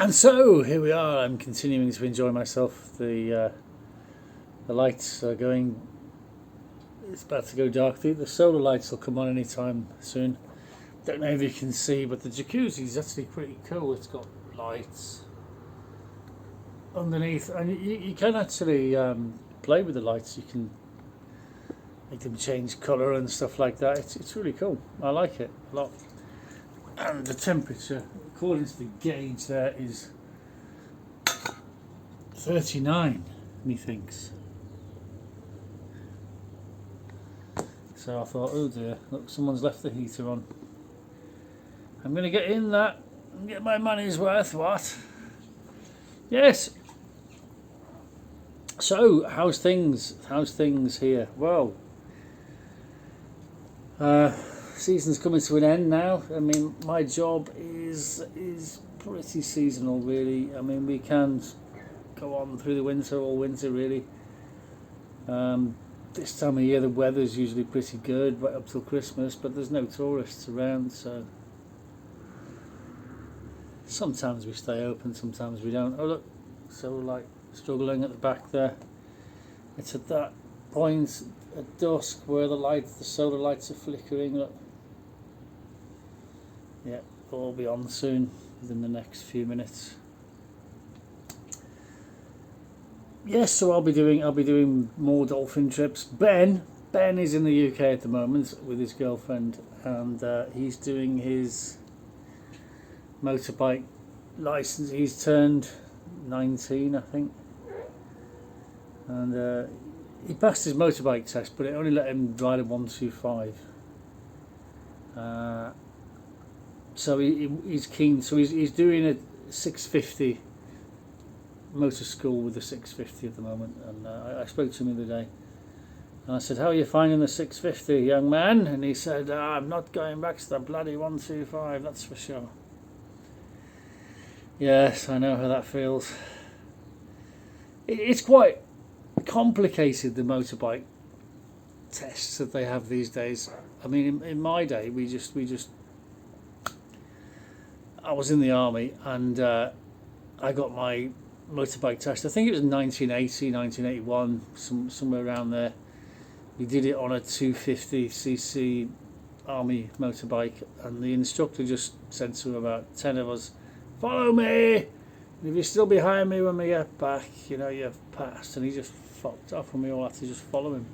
And so here we are. I'm continuing to enjoy myself. The lights are going. It's about to go dark. The solar lights will come on any time soon. Don't know if you can see, but the jacuzzi is actually pretty cool. It's got lights underneath, and you can actually play with the lights. You can make them change colour and stuff like that. It's really cool. I like it a lot. And the temperature, according to the gauge, there is 39, methinks. So I thought, oh dear, look, someone's left the heater on. I'm going to get in that and get my money's worth. What? Yes. So, how's things? How's things here? Well, season's coming to an end now. I mean, my job is pretty seasonal, really. I mean, we can go on through the winter, all winter, really. This time of year, the weather's usually pretty good, right up till Christmas, but there's no tourists around, so sometimes we stay open, sometimes we don't. Oh look, so like struggling at the back there. It's at that point at dusk where the solar lights are flickering. Look, yeah, it'll be on soon within the next few minutes. Yes, so I'll be doing more dolphin trips. Ben is in the UK at the moment with his girlfriend, and he's doing his motorbike license. He's turned 19, I think, and he passed his motorbike test, but it only let him ride a 125. So he's keen. So he's doing a 650. Motor school with the 650 at the moment, and I spoke to him the other day, and I said, how are you finding the 650, young man? And he said, I'm not going back to the bloody 125, that's for sure. Yes, I know how that feels. It's quite complicated, the motorbike tests that they have these days. I mean, in my day, we just I was in the army, and I got my motorbike test. I think it was 1980, 1981, somewhere around there. We did it on a 250cc army motorbike, and the instructor just said to about 10 of us, follow me, and if you're still behind me when we get back, you know, you've passed. And he just fucked off, and we all had to just follow him.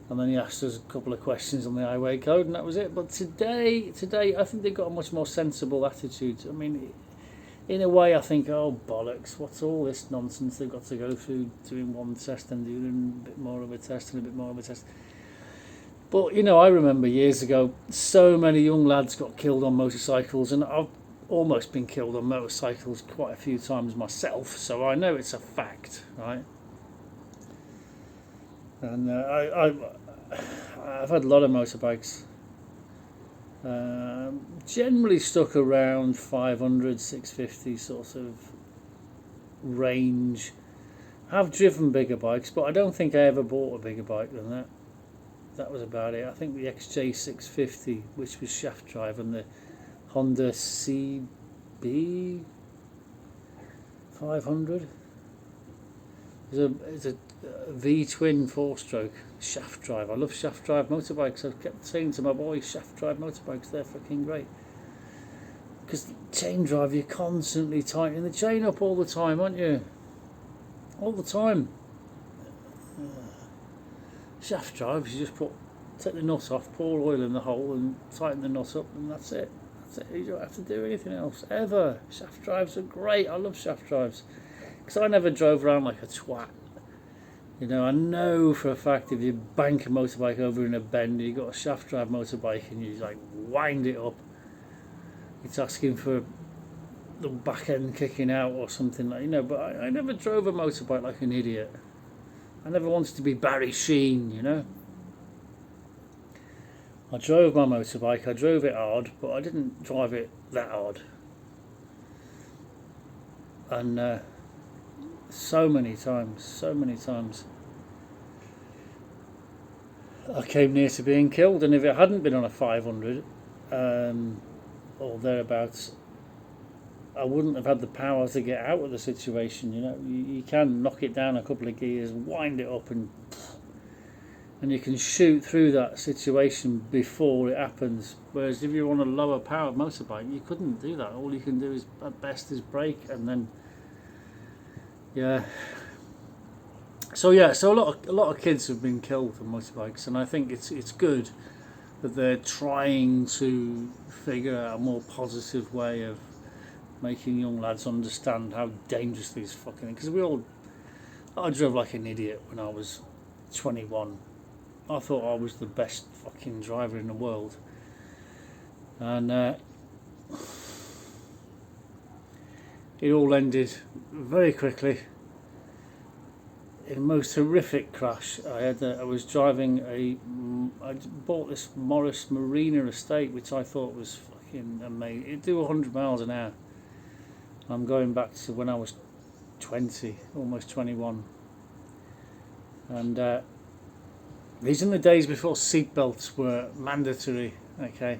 And then he asked us a couple of questions on the highway code, and that was it. But today I think they've got a much more sensible attitude. I mean, in a way, I think, oh bollocks, what's all this nonsense they've got to go through doing one test and doing a bit more of a test and a bit more of a test. But, you know, I remember years ago, so many young lads got killed on motorcycles, and I've almost been killed on motorcycles quite a few times myself, so I know it's a fact, right? And I've had a lot of motorbikes. Generally stuck around 500, 650 sort of range. I've driven bigger bikes, but I don't think I ever bought a bigger bike than that. That was about it. I think the XJ650, which was shaft drive, and the Honda CB 500. It's a V-twin 4-stroke shaft drive. I love shaft drive motorbikes. I kept saying to my boys, shaft drive motorbikes, they're fucking great. Because the chain drive, you're constantly tightening the chain up all the time, aren't you? All the time. Shaft drives, you just take the nut off, pour oil in the hole and tighten the nut up, and that's it. You don't have to do anything else, ever. Shaft drives are great. I love shaft drives. Because I never drove around like a twat. You know, I know for a fact if you bank a motorbike over in a bend and you've got a shaft drive motorbike and you like wind it up, it's asking for the back end kicking out or something like, you know. But I never drove a motorbike like an idiot. I never wanted to be Barry Sheen, you know. I drove my motorbike, I drove it hard, but I didn't drive it that hard. And so many times I came near to being killed, and if it hadn't been on a 500 or thereabouts, I wouldn't have had the power to get out of the situation. You know, you can knock it down a couple of gears, wind it up, and you can shoot through that situation before it happens. Whereas if you're on a lower powered motorbike, you couldn't do that. All you can do is at best is brake, and then yeah. So yeah, so a lot of kids have been killed on motorbikes, and I think it's good that they're trying to figure out a more positive way of making young lads understand how dangerous these fucking things. Because I drove like an idiot when I was 21. I thought I was the best fucking driver in the world, and it all ended very quickly in a most horrific crash. I was driving I bought this Morris Marina estate, which I thought was fucking amazing. It'd do 100 miles an hour. I'm going back to when I was 20, almost 21, and these are the days before seatbelts were mandatory. Okay,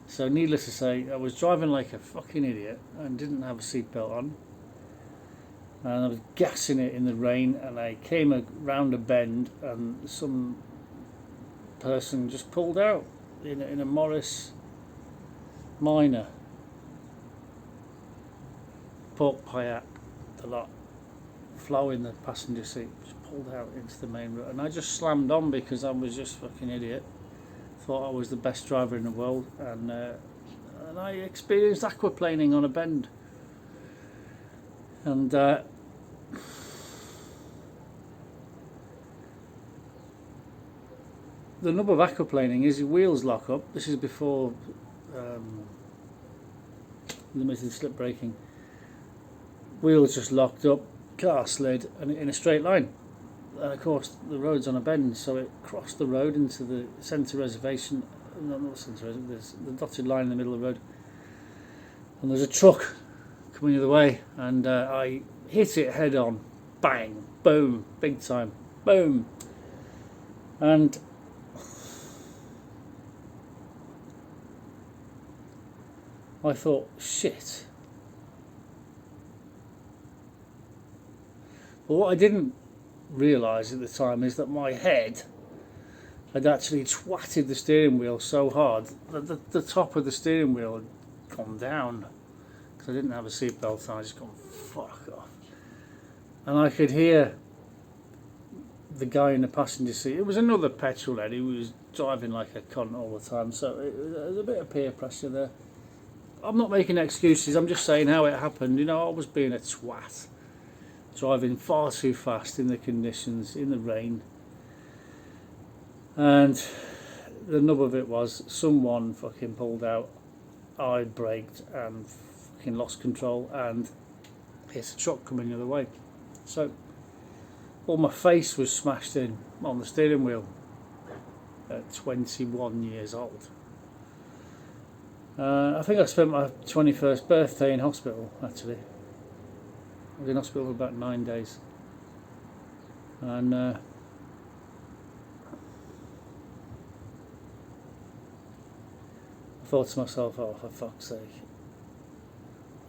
so needless to say, I was driving like a fucking idiot and didn't have a seatbelt on, and I was gassing it in the rain, and I came around a bend, and some person just pulled out in a Morris Minor, pork pie, the lot, flow in the passenger seat, just pulled out into the main road, and I just slammed on because I was just fucking idiot. Thought I was the best driver in the world, and I experienced aquaplaning on a bend, and the nub of aquaplaning is your wheels lock up. This is before limited slip braking. Wheels just locked up, car slid, and in a straight line. And of course, the road's on a bend, so it crossed the road into the centre reservation. No, not the centre reservation. There's the dotted line in the middle of the road, and there's a truck coming the other way, and I hit it head on, bang, boom, big time, boom, and I thought, shit. But what I didn't realise at the time is that my head had actually twatted the steering wheel so hard that the top of the steering wheel had gone down, because I didn't have a seatbelt on. I just gone, fuck off. And I could hear the guy in the passenger seat. It was another petrol head who was driving like a cunt all the time, so there was a bit of peer pressure there. I'm not making excuses, I'm just saying how it happened. You know, I was being a twat, driving far too fast in the conditions, in the rain. And the nub of it was, someone fucking pulled out, I braked and fucking lost control, and hit a truck coming the other way. So all my face was smashed in on the steering wheel at 21 years old. I think I spent my 21st birthday in hospital, actually. I was in hospital for about 9 days. And I thought to myself, oh, for fuck's sake,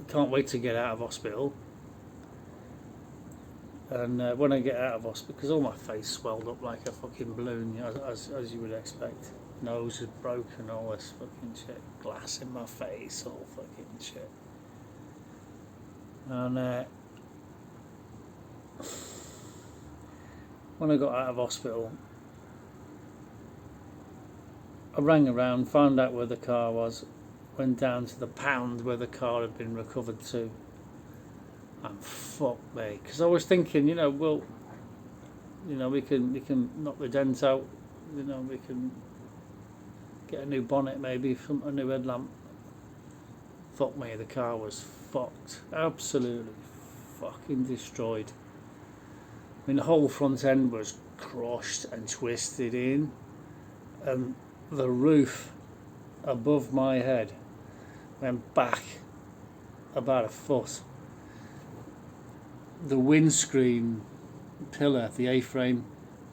I can't wait to get out of hospital. And when I get out of hospital, because all my face swelled up like a fucking balloon, you know, as you would expect. Nose is broken, all this fucking shit. Glass in my face, all fucking shit. And when I got out of hospital, I rang around, found out where the car was, went down to the pound where the car had been recovered to, and fuck me, because I was thinking, you know, well, you know, we can knock the dent out, you know, we can get a new bonnet, maybe a new headlamp. Fuck me, the car was fucked, absolutely fucking destroyed. I mean, the whole front end was crushed and twisted in, and the roof above my head went back about a foot. The windscreen pillar, the A-frame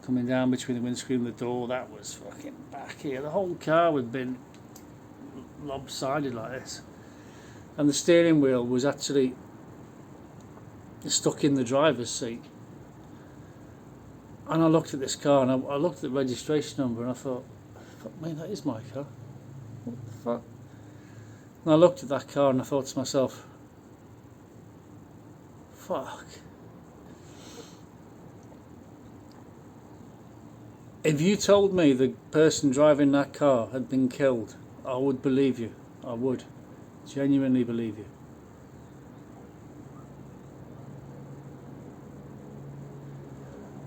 coming down between the windscreen and the door, that was fucking back here. The whole car had been lopsided like this. and the steering wheel was actually stuck in the driver's seat. And I looked at this car, and I looked at the registration number, and I thought, fuck me, that is my car. What the fuck? And I looked at that car and I thought to myself, fuck. If you told me the person driving that car had been killed, I would believe you. I would. Genuinely believe you.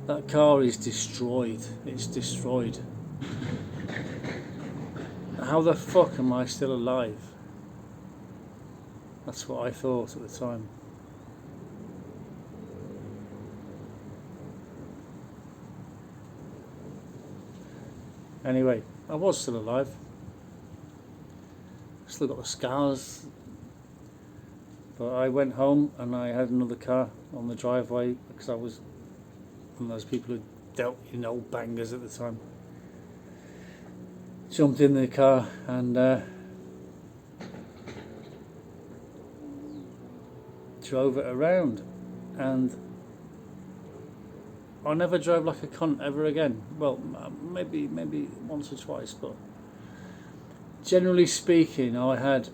That car is destroyed. It's destroyed. How the fuck am I still alive? That's what I thought at the time. Anyway, I was still alive. Still got the scars. But I went home and I had another car on the driveway because I was one of those people who dealt in old bangers at the time. Jumped in the car and drove it around, and I never drove like a cunt ever again. Well, maybe once or twice, but generally speaking, I had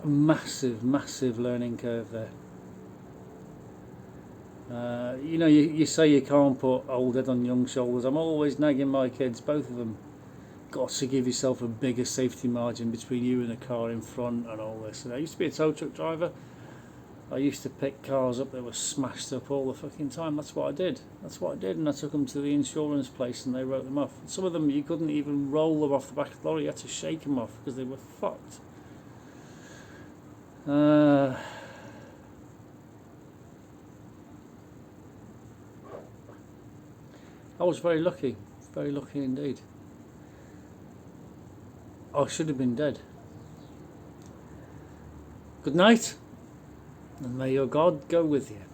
a massive learning curve there. You know, you say you can't put old head on young shoulders. I'm always nagging my kids, both of them, got to give yourself a bigger safety margin between you and the car in front and all this. And I used to be a tow truck driver. I used to pick cars up that were smashed up all the fucking time. That's what I did. And I took them to the insurance place and they wrote them off. Some of them you couldn't even roll them off the back of the lorry. You had to shake them off because they were fucked. I was very lucky indeed. I should have been dead. Good night, and may your God go with you.